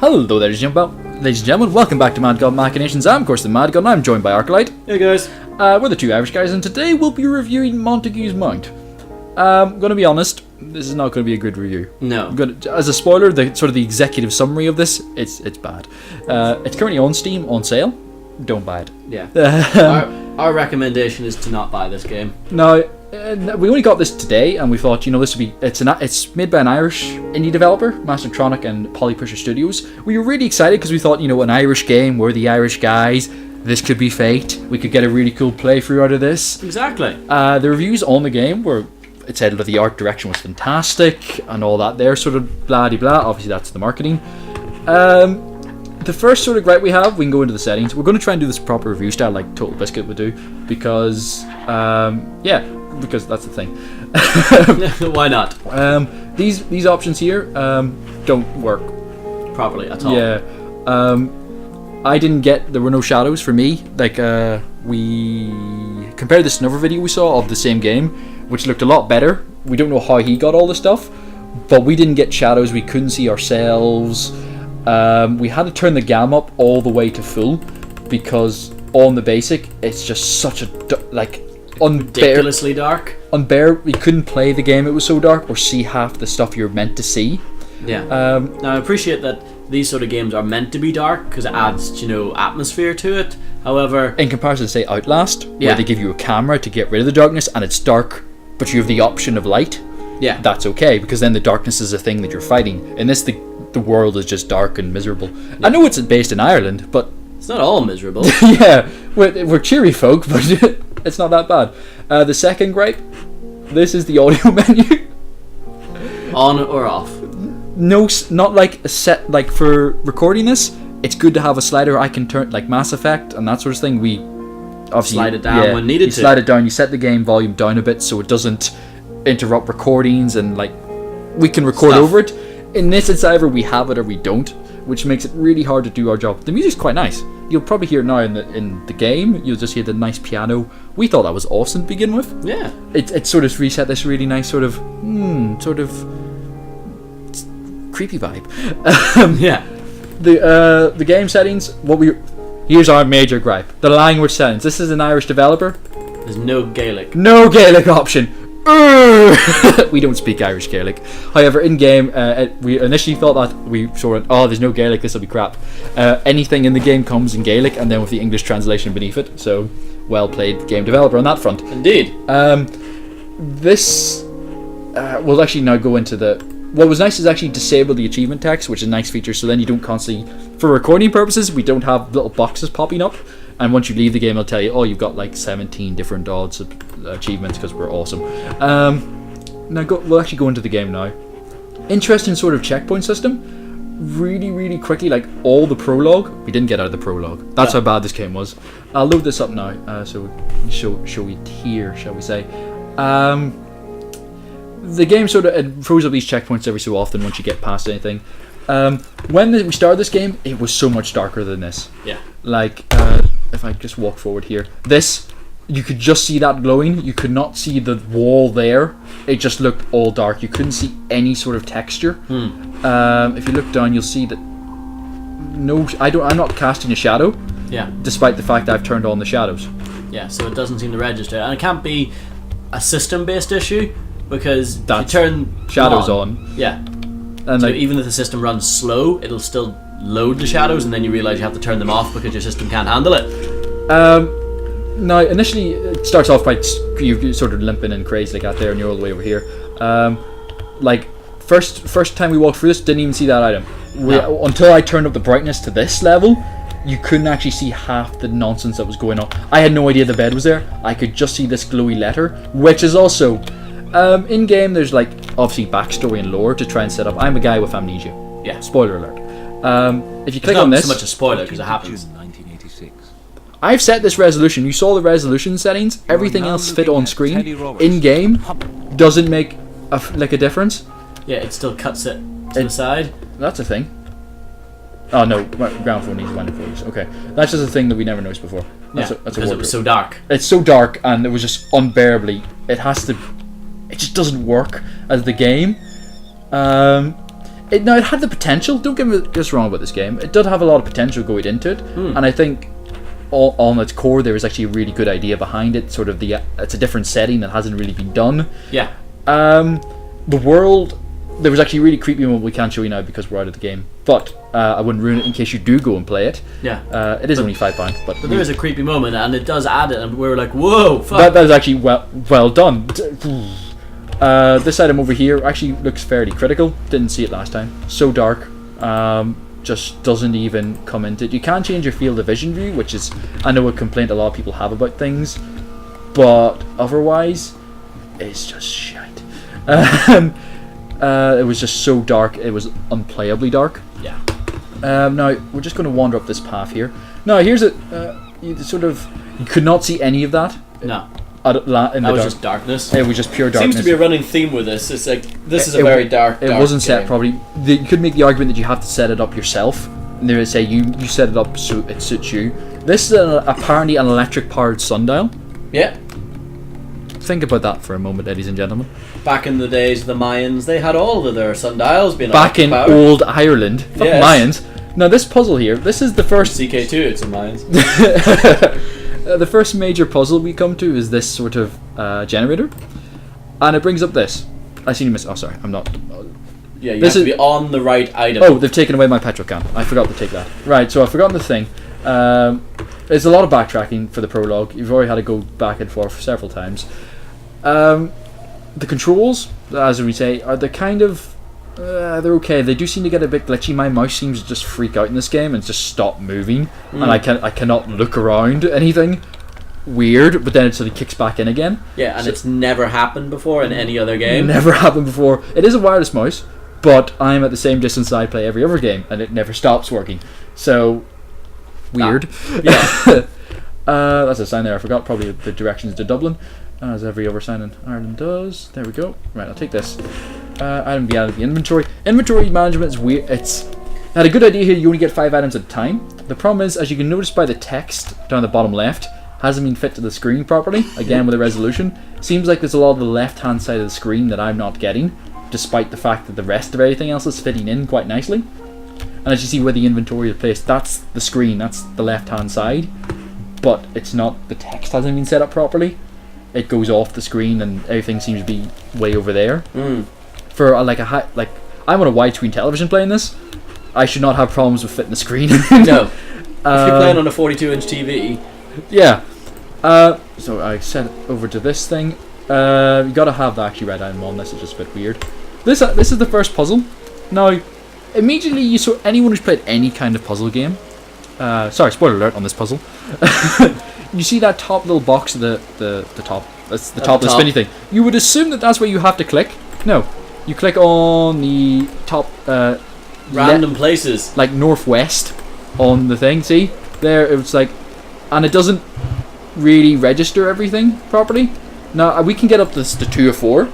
Hello there, ladies and gentlemen. Welcome back to MadgodMachinations. I'm, of course, the MadGod, and I'm joined by Arclight. Hey guys. We're the two Irish guys, and today we'll be reviewing Montague's Mount. I'm going to be honest, this is not going to be a good review. No. As a spoiler, the executive summary of this, it's bad. It's currently on Steam, on sale. Don't buy it. Yeah. Our recommendation is to not buy this game. No. We only got this today, and we thought, this would be. It's made by an Irish indie developer, Mastertronic and Polypusher Studios. We were really excited because we thought, an Irish game. We're the Irish guys. This could be fate. We could get a really cool playthrough out of this. Exactly. The reviews on the game were. It said that the art direction was fantastic and all that. There, sort of blah de blah. Obviously, that's the marketing. The first sort of gripe we can go into the settings. We're going to try and do this proper review style, like Total Biscuit would do, because because that's the thing. Why not? These options here don't work properly at all. Yeah. There were no shadows for me. Like we compared this to another video we saw of the same game, which looked a lot better. We don't know how he got all the stuff, but we didn't get shadows. We couldn't see ourselves. We had to turn the gamma up all the way to full because on the basic it's just such a ridiculously dark. We couldn't play the game, it was so dark, or see half the stuff you're meant to see. Yeah. Now I appreciate that these sort of games are meant to be dark because it adds, atmosphere to it. However, in comparison to say Outlast, where they give you a camera to get rid of the darkness and it's dark, but you have the option of light. Yeah. That's okay, because then the darkness is a thing that you're fighting. In this, the world is just dark and miserable. Yeah. I know it's based in Ireland, but it's not all miserable. Yeah, we're cheery folk, but it's not that bad. The second gripe, this is the audio menu. On or off? No, not like a set. Like for recording this, it's good to have a slider I can turn, like Mass Effect and that sort of thing. We obviously slide it down when needed. You slide it down. You set the game volume down a bit so it doesn't interrupt recordings, and we can record over it. In this, it's either we have it or we don't, which makes it really hard to do our job. The music's quite nice. You'll probably hear it now in the game. You'll just hear the nice piano. We thought that was awesome to begin with. Yeah. It sort of reset this really nice sort of creepy vibe. Yeah. The game settings. Here's our major gripe: the language settings. This is an Irish developer. There's no Gaelic. No Gaelic option. We don't speak Irish Gaelic. However, in game, we initially thought that we sort of, there's no Gaelic, this will be crap. Anything in the game comes in Gaelic, and then with the English translation beneath it. So, well played, game developer on that front. Indeed. This we'll actually now go into the. What was nice is actually disable the achievement text, which is a nice feature. So then you don't constantly, for recording purposes, we don't have little boxes popping up. And once you leave the game, it'll tell you, you've got 17 different odds of achievements because we're awesome. We'll actually go into the game now. Interesting sort of checkpoint system. Really, really quickly, all the prologue. We didn't get out of the prologue. That's how bad this game was. I'll load this up now, so we show it here, shall we say. The game sort of throws up these checkpoints every so often once you get past anything. When we started this game, it was so much darker than this. Yeah. If I just walk forward here, you could just see that glowing. You could not see the wall there. It just looked all dark. You couldn't see any sort of texture. If you look down, you'll see that I'm not casting a shadow. Yeah. Despite the fact that I've turned on the shadows. Yeah, so it doesn't seem to register, and it can't be a system-based issue because you turn shadows on. Yeah. And so even if the system runs slow, it'll still load the shadows, and then you realise you have to turn them off because your system can't handle it. Now, initially, it starts off by you sort of limping and crazy like that there, and you're all the way over here. First time we walked through this, didn't even see that item. Until I turned up the brightness to this level, you couldn't actually see half the nonsense that was going on. I had no idea the bed was there. I could just see this glowy letter, which is also... in game, there's obviously backstory and lore to try and set up. I'm a guy with amnesia. Yeah. Spoiler alert. If you click on this, it's not so much a spoiler because it happens. I've set this resolution. You saw the resolution settings. Everything else fit on screen. In game, doesn't make a difference. Yeah, it still cuts it to the side. That's a thing. Oh no, ground floor needs random focus. Okay, that's just a thing that we never noticed before. That's because it was so dark. It's so dark, and it was just unbearably. It just doesn't work as the game. it had the potential. Don't get us wrong about this game. It did have a lot of potential going into it, and I think on its core there was actually a really good idea behind it. Sort of it's a different setting that hasn't really been done. Yeah. The world, there was actually a really creepy moment we can't show you now because we're out of the game. But I wouldn't ruin it in case you do go and play it. Yeah. It is only £5, but there is a creepy moment, and it does add it, and we were like, whoa, fuck. That is actually well done. This item over here actually looks fairly critical. Didn't see it last time. So dark. Just doesn't even come into it. You can change your field of vision view, which is, I know, a complaint a lot of people have about things, but otherwise it's just shite. It was just so dark, it was unplayably dark. Yeah. Now we're just going to wander up this path here. Now here's you could not see any of that. No. That was just darkness. It was just pure darkness. Seems to be a running theme with this. It's like, this is a very dark It wasn't game. set properly. You could make the argument that you have to set it up yourself. And they would say you set it up so it suits you. This is apparently an electric powered sundial. Yeah. Think about that for a moment, ladies and gentlemen. Back in the days of the Mayans, they had all of their sundials being back in powered. old Ireland. Fuck Mayans. Now this puzzle here, this is the first CK2, it's in Mayans. The first major puzzle we come to is this sort of generator, and it brings up this. I seen you miss. Oh, sorry, I'm not. Yeah, you have to be on the right item. Oh, they've taken away my petrol can. I forgot to take that. Right, so I've forgotten the thing. There's a lot of backtracking for the prologue. You've already had to go back and forth several times. The controls, as we say, are the kind of they're okay. They do seem to get a bit glitchy. My mouse seems to just freak out in this game and just stop moving, and I cannot look around anything. Weird, but then it sort of kicks back in again. Yeah, and it's never happened before in any other game. Never happened before. It is a wireless mouse, but I'm at the same distance I play every other game, and it never stops working. So weird. Yeah. That's a sign there. I forgot probably the directions to Dublin, as every other sign in Ireland does. There we go. Right, I'll take this. Item be out of the inventory. Inventory management is weird. I had a good idea here. You only get 5 items at a time. The problem is, as you can notice by the text down the bottom left, hasn't been fit to the screen properly. Again, with the resolution, seems like there's a lot of the left-hand side of the screen that I'm not getting, despite the fact that the rest of everything else is fitting in quite nicely. And as you see where the inventory is placed, that's the screen. That's the left-hand side, but it's not. The text hasn't been set up properly. It goes off the screen, and everything seems to be way over there. For I'm on a widescreen television playing this. I should not have problems with fitting the screen. No. If you're playing on a 42-inch TV. Yeah. So I set it over to this thing. You gotta have the actually red item on this. It's just a bit weird. This is the first puzzle. Now, immediately anyone who's played any kind of puzzle game. Sorry, spoiler alert on this puzzle. You see that top little box, the top. That's the top of the spinny thing. You would assume that that's where you have to click. No, you click on the top. Random places. Like northwest on the thing. See there, it's like, and it doesn't really register everything properly. Now we can get up to 2 or 4.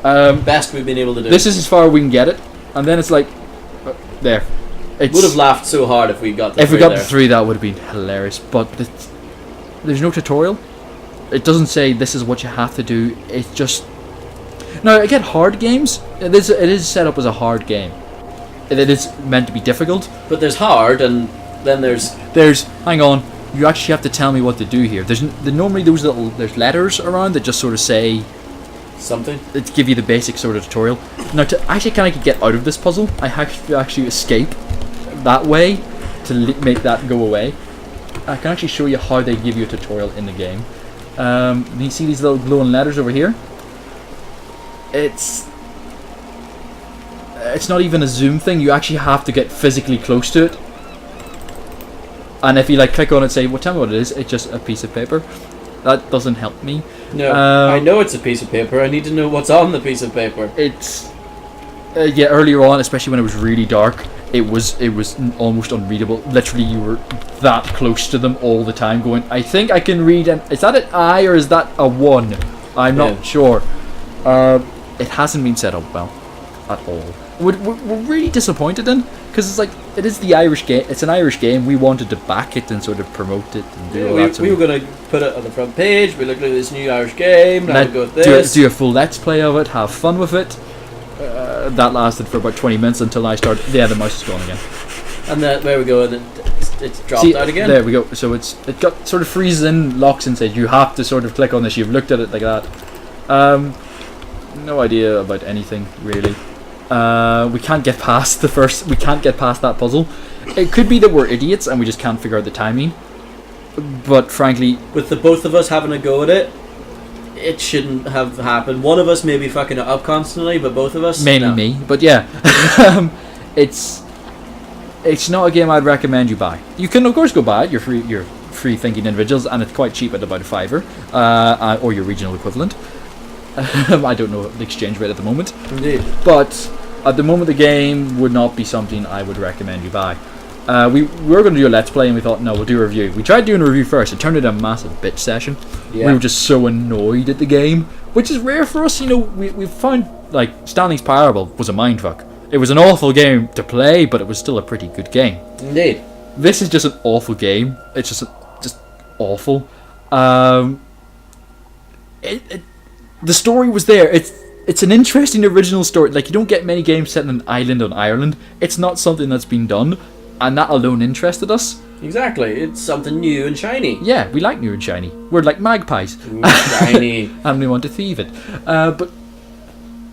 Best we've been able to do. This is as far as we can get it, and then it's like there. Would have laughed so hard if we got the 3 If we got there. the 3, that would have been hilarious. But there's no tutorial. It doesn't say this is what you have to do. It's just now again, hard games. It is set up as a hard game. It is meant to be difficult. But there's hard, and then there's hang on. You actually have to tell me what to do here. Normally there's letters around that just sort of say something. It give you the basic sort of tutorial. Now to actually kind of get out of this puzzle, I have to actually escape that way to make that go away. I can actually show you how they give you a tutorial in the game. You see these little glowing letters over here? It's not even a zoom thing. You actually have to get physically close to it. And if you click on it and say, well, tell me what it is, it's just a piece of paper. That doesn't help me. No, I know it's a piece of paper. I need to know what's on the piece of paper. It's earlier on, especially when it was really dark, it was almost unreadable. Literally, you were that close to them all the time, going, I think I can read. Is that an I or is that a 1? I'm not sure. It hasn't been set up well at all. We're really disappointed in, because it is the Irish game. It's an Irish game. We wanted to back it and sort of promote it and do all that. We were going to put it on the front page. We looked at this new Irish game. Now we go with this. Do a full let's play of it. Have fun with it. that lasted for about 20 minutes until I started. Yeah, the mouse is gone again. And there we go. And it's dropped See, out again. There we go. So it got sort of freezes in, locks and says you have to sort of click on this. You've looked at it like that. No idea about anything really. We can't get past we can't get past that puzzle. It could be that we're idiots and we just can't figure out the timing. But frankly, with the both of us having a go at it, it shouldn't have happened. One of us may be fucking it up constantly, but both of us, mainly no. me. But yeah, it's not a game I'd recommend you buy. You can of course go buy it. You're free thinking individuals, and it's quite cheap at about $5 or your regional equivalent. I don't know the exchange rate at the moment. Indeed. But at the moment, the game would not be something I would recommend you buy. We were going to do a let's play, and we thought, no, we'll do a review. We tried doing a review first. It turned into a massive bitch session. Yeah. We were just so annoyed at the game, which is rare for us. You know, we found like Stanley's Parable was a mindfuck. It was an awful game to play, but it was still a pretty good game. Indeed. This is just an awful game. It's just awful. The story was there. It's an interesting original story. Like, you don't get many games set in an island on Ireland. It's not something that's been done, and that alone interested us. Exactly. It's something new and shiny. Yeah, we like new and shiny. We're like magpies. Ooh, shiny. And we want to thieve it. But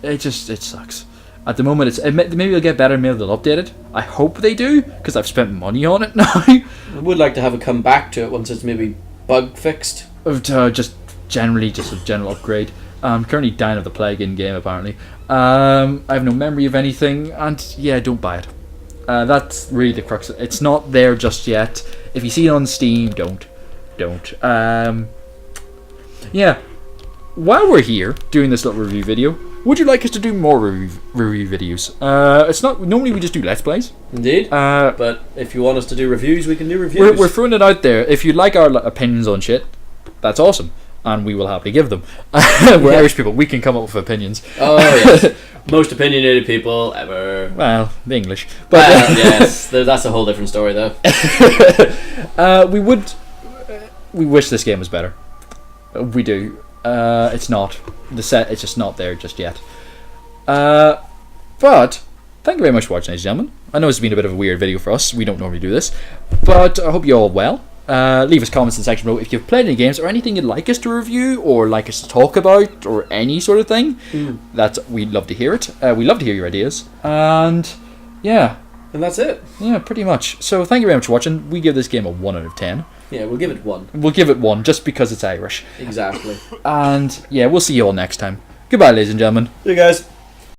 it sucks. At the moment, maybe it'll get better. Maybe they'll update it. I hope they do, because I've spent money on it now. I would like to have it come back to it once it's maybe bug fixed. Just a general upgrade. I'm currently dying of the plague in game, apparently. I have no memory of anything, and yeah, don't buy it. That's really the crux of it. It's not there just yet. If you see it on Steam, don't. Yeah. While we're here doing this little review video, would you like us to do more review videos? It's not normally we just do let's plays. Indeed. But if you want us to do reviews, we can do reviews. We're throwing it out there. If you like our opinions on shit, that's awesome, and we will happily give them. We're Irish people. We can come up with opinions. Oh yes. Most opinionated people ever. Well, the English, but yes, that's a whole different story, though. We wish this game was better. We do. It's not. It's just not there just yet. But thank you very much for watching, ladies and gentlemen. I know it's been a bit of a weird video for us. We don't normally do this, but I hope you're all well. Leave us comments in the section below if you've played any games or anything you'd like us to review or like us to talk about or any sort of thing. We'd love to hear it. We love to hear your ideas. And yeah. And that's it. Yeah, pretty much. So thank you very much for watching. We give this game a 1 out of 10. Yeah, we'll give it 1. We'll give it 1 just because it's Irish. Exactly. And yeah, we'll see you all next time. Goodbye, ladies and gentlemen. See you guys.